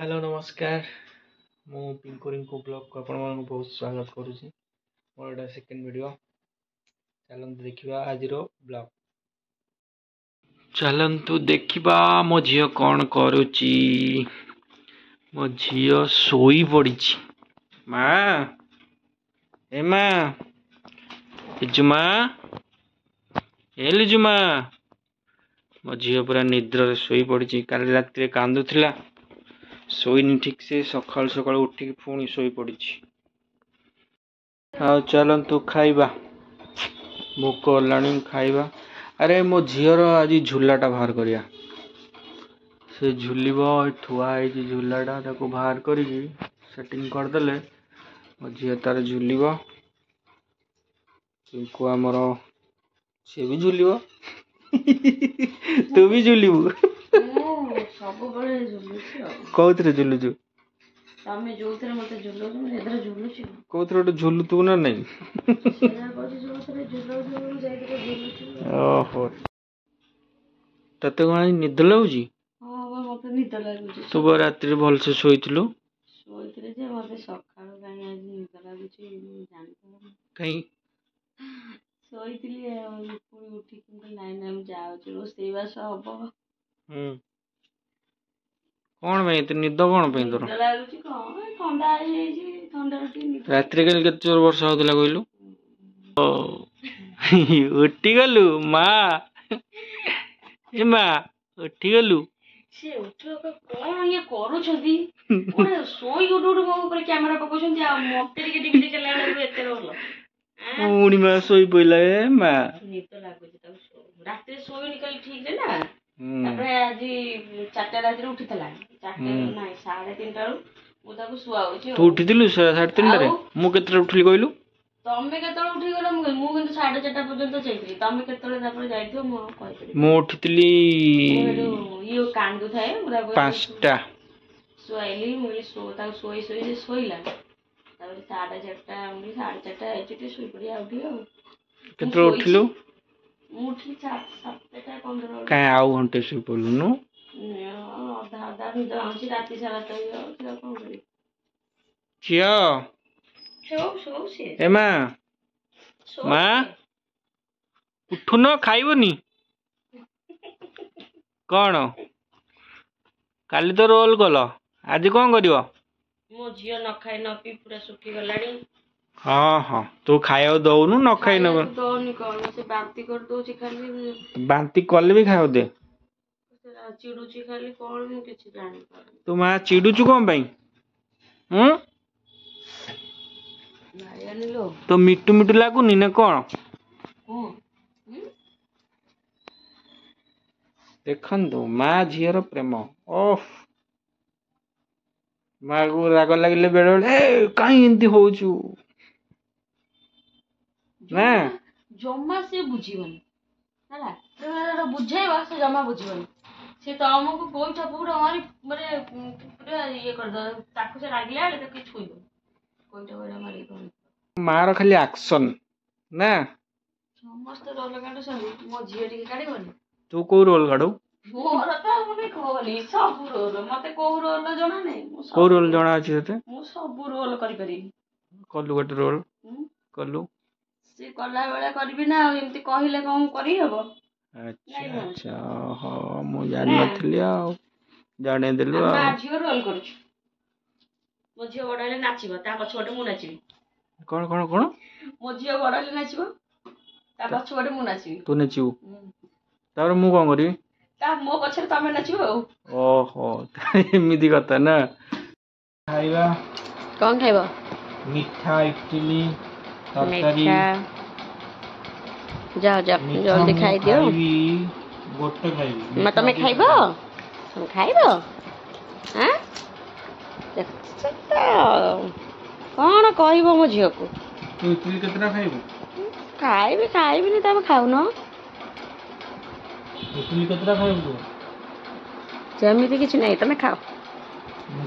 Hello नमस्कार मु Pinku Rinku blog को आपण मानक बहुत स्वागत करुच्ची मोर एटा सेकेंड वीडियो चलंतु देखिबा आजिरो ब्लॉग चलंतु देखिबा मो झियो कौन करुच्ची मो झियो सोई पड़ीची माँ ए माँ लिजुमा ए लिजुमा मो झियो पूरा निद्रा रे सोई पड़ीची काली रात रे कांदुथिला शोनी ठीक से सकाल सकाल उठिक पुणी शोई पड़ी चलतु खाइबा भोक लाणी खाइबा। अरे मो झीर आज झूलाटा बाहर करिया से झूलिब ठुआ झूलाटा ताको बाहर करी सेटिंग करदेले मो झील तार झूलिब पिंकु आमर सी भी झूलिब तू भी झूलिबू कौन झुलुचु कौन झुलु तू ना नहीं ओहो तते कौन निद लगुची तू रात भल से शोइथिलु कहीं कौन भाई तो निद कौन पे तोर रात कल के चोर वर्षा होता कहलु उठी गलु माँ उठी गलु कौन ये करूछंती ओरे सोई गुडु गुडु मो ऊपर कैमरा पकोछंती आ मते टिके चला एते रोल उनी मा सोई पइला ए माँ निद लागुची त रात रे सोई निकल ठीक रे ना तापर आज 4टा रात रे उठितला 4टा नाही 3:30 रो मु ताको सुआउची तू उठितिलु 3:30 रे मु केतरे उठली कहलु तमे केतळे उठी गेला मु किंतु 4:30 पर्यंत जाईतली तमे केतळे तापर जाईथो मु कहतली मु उठितिली यो कांदु थाए पूरा 5टा सोइली मुली सो ता सोई सोई सोइला तापर 4:30 मुली 4:30 एचटी सोई पड़ी आउठी आ केतरे उठिलु मु उठली 7:15 काय आउ घंटे सोई पडलु आधा आधा निद आउची राती सारा तो यो कोन करी चिया सो से ए माँ माँ उठुन खाइबनी कौन काली तो रोल कल आज कौन कर मो झियो न खाई न पी पूरा सुखी गलाडी हाँ हाँ तू खाया दौनु न खाई न दौनी कौन से बांती कर दोची खाली बांती कले भी खाया दे चिड़ुची खाली कौन मु किछि जानि पारे तू माँ चिड़ुचु कौन पाई तो मिटू मिटू लागुनी ना कौन देखु माँ झीर प्रेम ओफ माँ को राग लगे बेले बेले कहीं एमती होचु ना जम्मा से बुझीबनी हला बुझेबा से जम्मा बुझीबनी से तो हमको कोई पूरा हमारी माने पूरा ये कर दो ताकू से रागले आले तो कि छुई दो कोई तो बड़ा मारी कोन मार खाली एक्शन ना समस्त रोल काढ सब मो झियो टिके काढिबनी तू को रोल काढू मोर त मने कहली सब रोल मते को रोल जणा नै को रोल जणा अछि तते मु सब रोल करि करी कलु गोटे रोल कलु से कला बेला करबी ना एमती कहिले कोन करी हबो अच्छा अच्छा हो मु जान नथली आ जाने देलु आ झियो रोल करछु मो झियो बडाले नाचिबो ता पछोटे मु नाचिबी कौन कौन कौन मो झियो बडाले नाचिबो ता पछोटे मु नाचिबी तू नाचिबू तापर मु कोन करी ता मो पछरे तमे नाचिबो ओहो एमिदी कथा ना खाइबा कोन खाइबो मिठा इडली तरकारी जा जा जल्दी खाइ दियो गोटे खाइबी म तमे खाइबो हम खाइबो हां देख सता कौन कहबो मो झियो को तू इडली केतना खाइबू खाइबी नि तमे खाउ न इडली केतना खाइबू जेमिति किछ नै तमे खाओ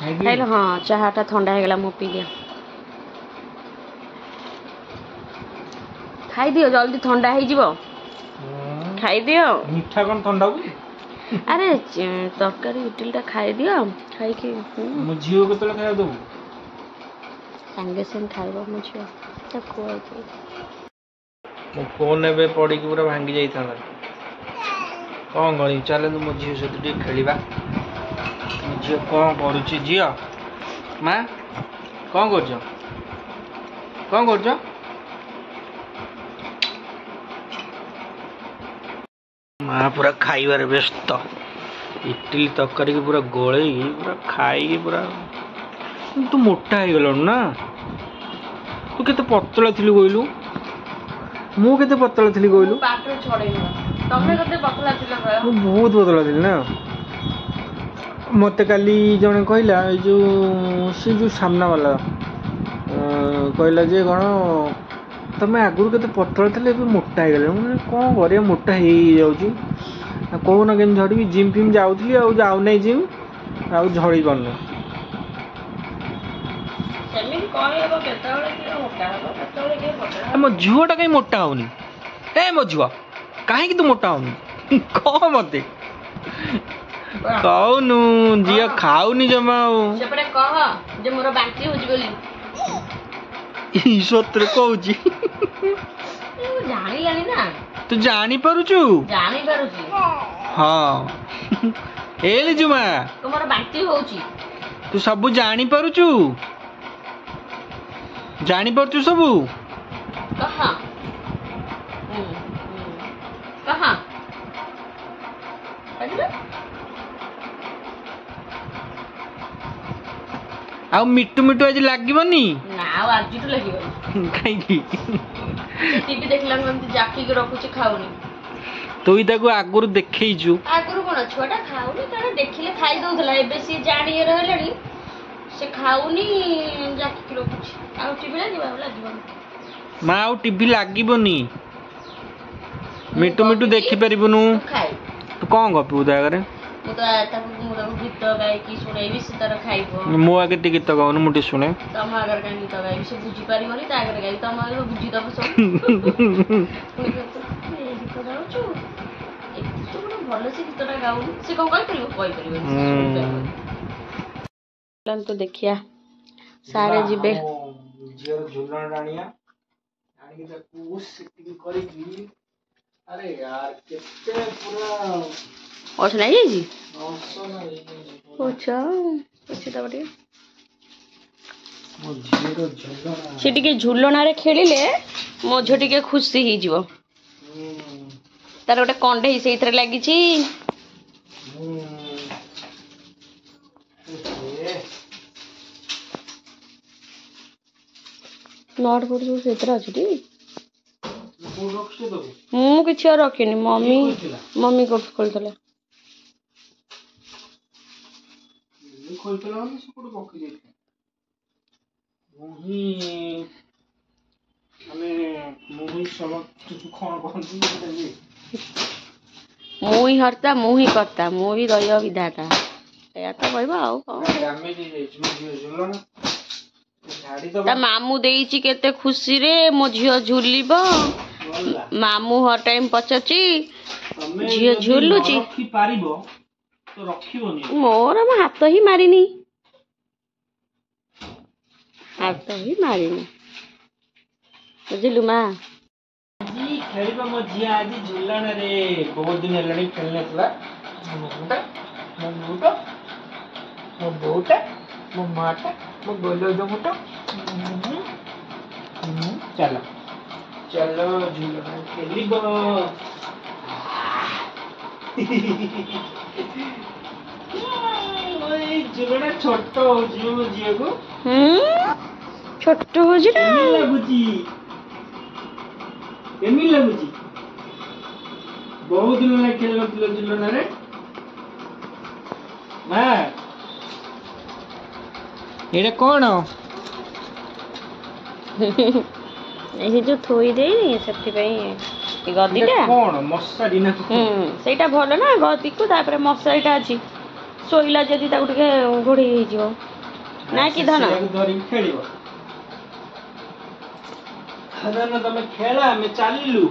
खाइलो हां चाहाटा ठंडा हे गेला मो पी दिया खाई दियो जल्दी ठंडा हे जीवो खाई दियो मीठा कोन ठंडा हो अरे तरकारी इडलीटा खाई दियो खाई मो झील के खाया दबु संगे संगे खाइब मो झील खुआई मो फोन एबे पड़ी कि पूरा भांगी जाई था कौन करी चले मो झील सहित टे खेलिबा मो झील कौन करूची झील माँ कौन करछ कौन करछ माँ पूरा खाइबार व्यस्त इडली तरकारी की पूरा गोले पूरा खाई पूरा तू मोटा हो गलु ना तू केते पतला थिलु कहलु मु केते पतला थिलि कहलु पाटो छड़ेन तमे कते पतला थिला कह मु बहुत पतला थिलि ना मते काली जने कहला ए जो से जो सामना वाला कहला जे कौन तमें आगुरी केते पतला थे मोटा हो गले कौन कर मोटा हो जाऊँ कौन केम झड़ी जिम फिम जाऊली जाऊ ना जिम आउ झड़ी पारन मो झुआटा कहीं मोटा होनी ए मो झुआ कहीं तू मोटा होनी कह मत कहनु झील खाऊनी जमा मोर बांती हो सतरे कहूँ जानी ना तू जानी पारुचु जानी पारुची हाँ एले जुमा तुमर बांती होउची तू सब जानी पारुचु जानी पारुचु सब कहां कहां आ मिट्टू मिट्टू आज लागबनी ना आज तो लागबनी काई की टीवी देखला हम जाकी के रखुची खाउनी तू ताको आगुर देखैजु आगुर कोन छोटा खाउनी तारे देखिले खाई दउथला एबे सी जानी रहलनी से खाउनी जाकी के रखुची आ टीवी लागबा मा आ टीवी लागबनी मिट्टू मिट्टू देखि परिबनु तू कोन गपु दागरे मु तो गीत गाय की सुनेबी से तार खाइबो मो आगे टे गीत गाउनु मुटे सुने तम आगर का गीत गाय से बुझी पारिबनी ता आगर गाय तम आगर बुझी दब सब गीत गाउछु एक तो भलो से गीतटा गाउ से कोन कहि परिबो लन तो देखिया सारे जिबे जियर झुलन रानिया रानी के को सेटिंग करी की अरे यार कितने पूरा और सुनाई जी अच्छा तो बटे मो झीर झुलना से टिके झुलना रे खेलिले मो झो टिके खुशी ही जीवो तार गोटे कंडे सेइथरे लागि छी नॉट बोर्ड जो सेइथरे अछि टी मु किछ रखिनी मम्मी को खोलथले खोलतला हम सब पक्की देखे मुही हमें मुही सब खाना पहनती मुही हरता मुही करता मुही रहियो विधाता या तो कहबा आ डैमेज हो जाई मुझे झुलो ना झाड़ी तो ता मामू देइची केते खुशी रे मो झियो झुलिबो मामू हर टाइम पचची झियो झुलुची रखी पारिबो तो रखिबोनी मोर हम हाथ ही मारिनी बुझिलु माँ जी खेलिबा मो झिया आज झुलना रे बहुत दिन हेलानी खेलनेतला मो बोटा मो माटा मो गोलो जो मोटा चलो चलो झुलना खेलिबो ओए झुलना छोट हो जियो जियो को छोट हो जी ना लागुची केमी लागुची बहुत दिन लगे खेलना पिलो झुलना रे मां एटा कोन ए जो थोई देनी सेफ्टी पई गदीटा कोन मशारी ना सेटा भलो ना गदी को तापर मशारीटा अछि सोइला जदी ताकू टिके घोड़ी हे जिवो ना कि धन धरी खेलिबो हदन तमे खेला में चालिलु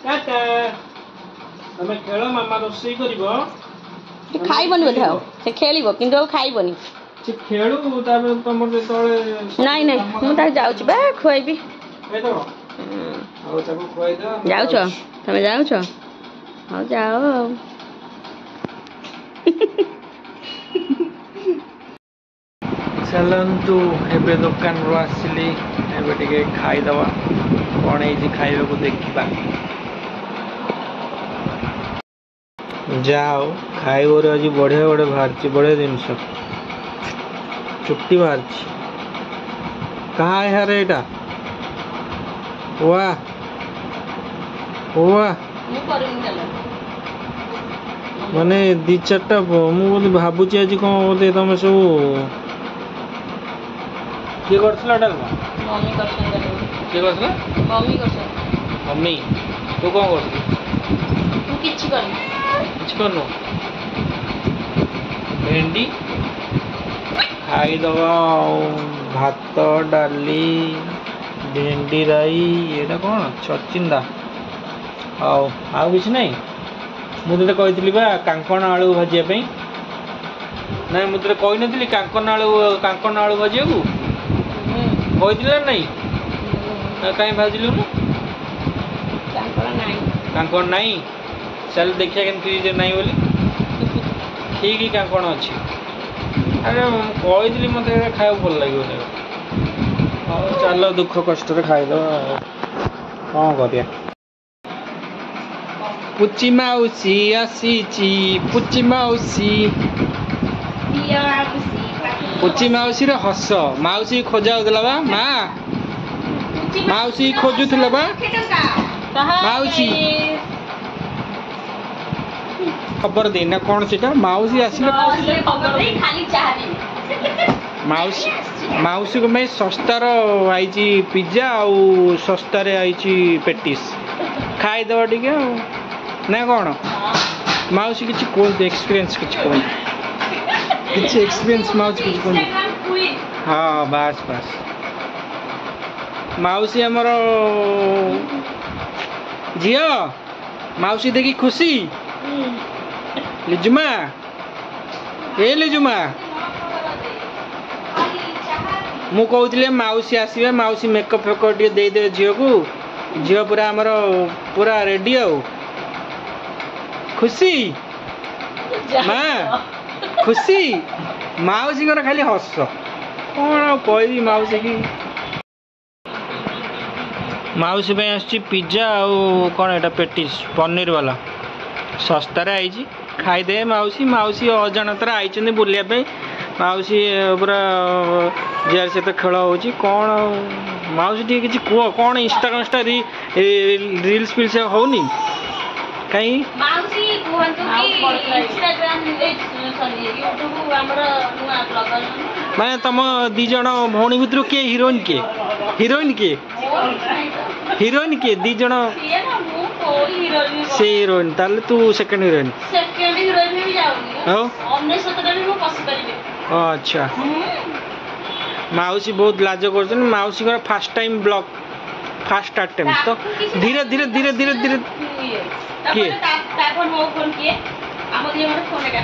टाटा ତମେ ଖେଳ ମାମା ରୋଷେଇ କରିବ ଖାଇବନି ବୋଧେ ଆଉ ସେ ଖେଳିବ କିନ୍ତୁ ଆଉ ଖାଇବନି ସେ ଖେଳୁ ତାପରେ ତମର ଯେତେବେଳେ ନାଇଁ ନାଇଁ ମୁଁ ତାକୁ ଯାଉଛି ବା ଖୁଆଇବି ଖାଇଦବ ଆଉ ତାକୁ ଖୁଆଇଦବ ଯାଉଛ ତମେ ଯାଉଛ ହଉ ଯାଅ ଆଉ ଚାଲନ୍ତୁ ଏବେ ଦୋକାନରୁ ଆସିଲି ଏବେ ଟିକେ ଖାଇଦବା କଣ ହେଇଛି ଖାଇବାକୁ ଦେଖିବା ଯାଅ ଖାଇବାରେ ଆଜି ବଢିଆ ବଢିଆ ବାହାରିଛି ବଢିଆ ଜିନିଷ ଚୁଟି ବାହାରିଛି कहाँ है यार एटा वाह वाह माने दी चारटा मुझे भावुची आज कौन बोलते तुम सब किए करथिला डालमा मम्मी करछन किए करथिला मम्मी करछन मम्मी तू कौन करथि तू किछि करनी किछ करनो भेंडी खाई दवा भात डाली भेंडी राई एटा कौन छचिंदा आउ आउ किछ नहीं मुझे कही बा कांकण आलू भाजिया पे नहीं मुझे कही नी कांकण आलू भाजिया को कही नहीं कहीं भाजिलु कांकण नहीं चल देखिए के नहीं बोली ठीक ही कांकण अच्छी अरे कही मत खाया भल लगे चल दुख कष्ट खाईद कौन कर पुची मौसी आसी पुची मौसी हस मौसी खोजा बा माँ मौसी खोजुला बा मौसी खबर देना कौन से मौसी आसिले मौसी मौसी को मैं सस्तार आई पिज्जा आउ सस्तार आई पेटिस खाईदे टे ना कौन मौसी किसी कहते एक्सपीरियंस किसी एक्सपीरियंस मौसी किसी कहते हाँ बास बास मौसी आमर झी मौसी देखी खुशी लिजुमा ए लिजुमा मु कहूली मौसी आसवे मौसी मेकअप फेकअप टे देदे झील को झील पूरा आमर पूरा रेडी आ खुशी माँ खुशी मौसी खाली हस कौन कह मौसी की मौसी पिज्जा आउ कौन एटा पेटिस पनीर वाला सस्तार आई खाईदे मौसी मौसी अजाणतर आई बुलापी मौसी पूरा जीआर सहित खेल हो कौन मौसी टी किसी कह कौन इंस्टा रील्स फिल्स होनी कहीं माने तुम दी जन भौणी भितर किए हिरोइन किए हिरोइन किए दी जन से हिरोइन ताले तू सेकंड हिरोइन अच्छा मौसी बहुत लाज कर मौसी fast time blog fast attempt तो धीरे धीरे धीरे धीरे धीरे किए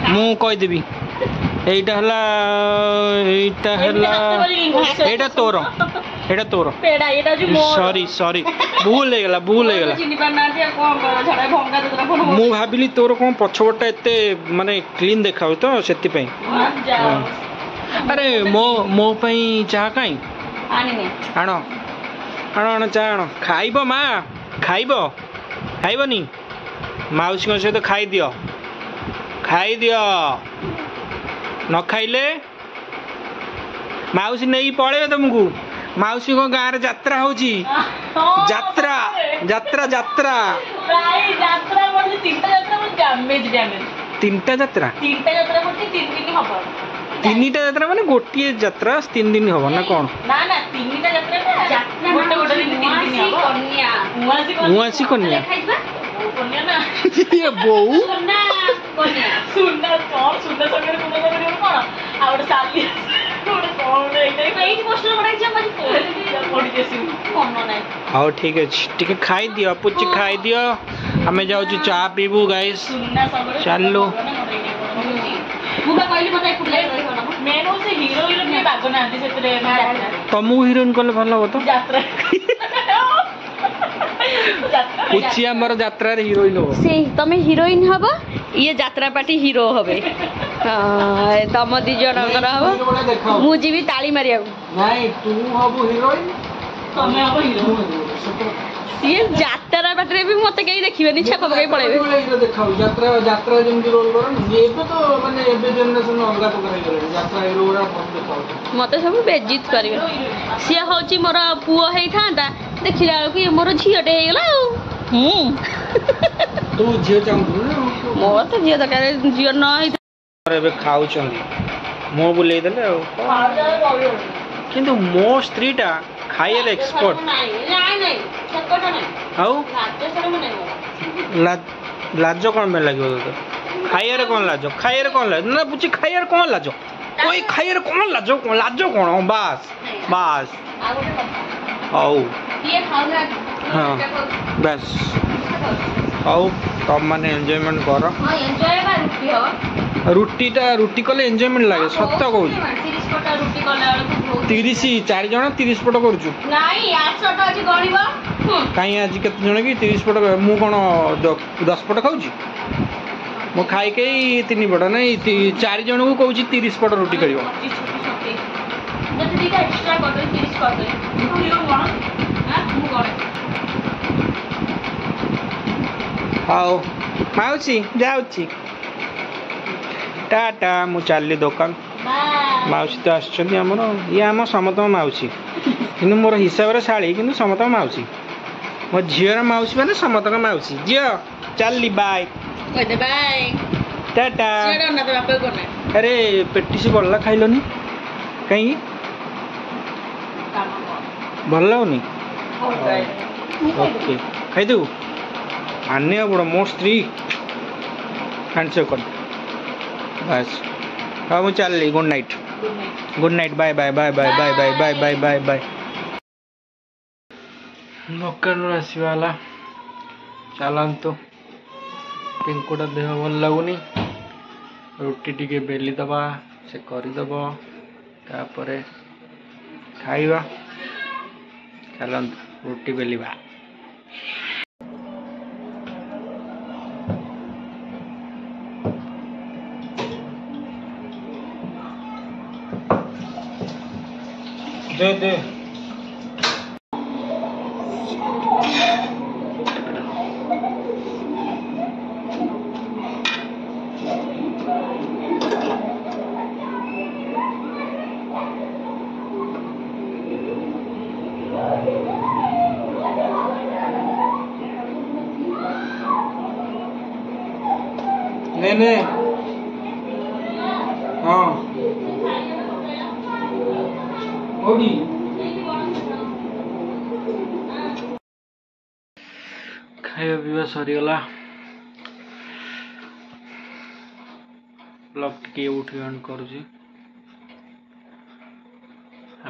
मु कहीदेवी एटा तोर सॉरी सॉरी भूल हो गला मु भाविली तोर कौन पछपटा एते माने क्लीन देखा तो से अरे मो पई चाह कहीं आण आण आण चाह आण खाइब माँ खाइबनी मौसी सहित खाई दियो न खाइले मौसी नहीं पड़े तुमको मौसी को गाँव रे यात्रा होची यात्रा यात्रा यात्रा तीनटा यात्रा तीनटा यात्रा माने गोटे यात्रा 3 दिन हम ना कौन उसी कन्या ये बो हाँ ठीक अच्छे टे खाई दियो पुची खाई दियो आमे जाऊ चा पीबू गाइस चलो तुमको हिरोइन कले भल हम तो पुचिया मोर यात्रा रे हिरोइन हो से तमे हिरोइन हबो ये यात्रा पार्टी हीरो हबे तम दी जनकर हबो मु जीवी ताली मारिया नहीं तू हबो हिरोइन तमे हबो हीरो ये यात्रा पार्टी भी मते कहीं देखिबेनी छाप पकई पळेबे देखाउ यात्रा यात्रा जेमति रोल करन एबे तो माने एबे जनरेशन अलगा प्रकार हे गले यात्रा हीरो रा बहुत देखाउ मते सब बेइज्जत करिवे सिया होची मोर पुओ हेई थांदा देखिला कि मोर झियोटे हे गेला तू झियो चाहू मोर तो झियो दरकार झियो न एबे खाउ चंदी मो बुलेई देले किंतु मो स्त्रीटा खाइए एक्सपर्ट लाज कौन में लगे खाइए कौन लाज खाइए कौन लाज ना पूछी खाइए कौन लाज कोई खाइए कौन लाज कौन बास बास आओ हाँ बस आओ तब माने एंजॉयमेंट कर रुटी कले एंजॉयमेंट लगे सत्य कहूँ 30 4 जन 30 पट कर कहीं आज केते जन कि 30 पट मु कौन 10 पट खाऊँ मु खाई कई 3 पट नहीं 4 जन को कहूँ 30 पट रुटी कर हाँ माउसी जाऊँगी टाटा मु चली दुकान माउसी तो आमर ये आम समत माउसी कि मोर हिसाब से शाड़ी कि समत माउसी मो झीर माउसी मैंने समत माउसी झील चली बाय टाटा अरे पेटी से गला खाइलनी कहीं भल लगुनि ओके खाइदेव मान्य बड़ मो स्त्री हैंडशेक कर बस हाँ मुझे चल good night bye bye bye bye bye bye bye bye bye bye दुकान आसवाला चलतु पिंकुटा देह भल लगुनि रुटी टिके बेली दबा से करदब तापर खाइबा चलतु रुटी बेलिबा दे दे ने हाँ ओडी खाଇବା ପିଇବା ସରିଗଲା ବ୍ଲଗ୍ ଟିକେ ଉଠି ଅନ୍ କରୁଛି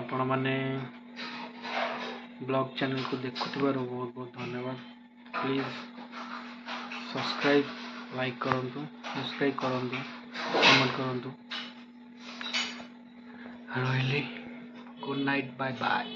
ଆପଣ ମାନେ ବ୍ଲଗ୍ ଚ୍ୟାନେଲ୍ को ଦେଖୁଥିବାରୁ ବହୁତ ବହୁତ ଧନ୍ୟବାଦ ପ୍ଲିଜ୍ ସବସ୍କ୍ରାଇବ୍ लाइक करंतु सब्सक्राइब करंतु कमेंट करंतु रहिली गुड नाइट बाय बाय।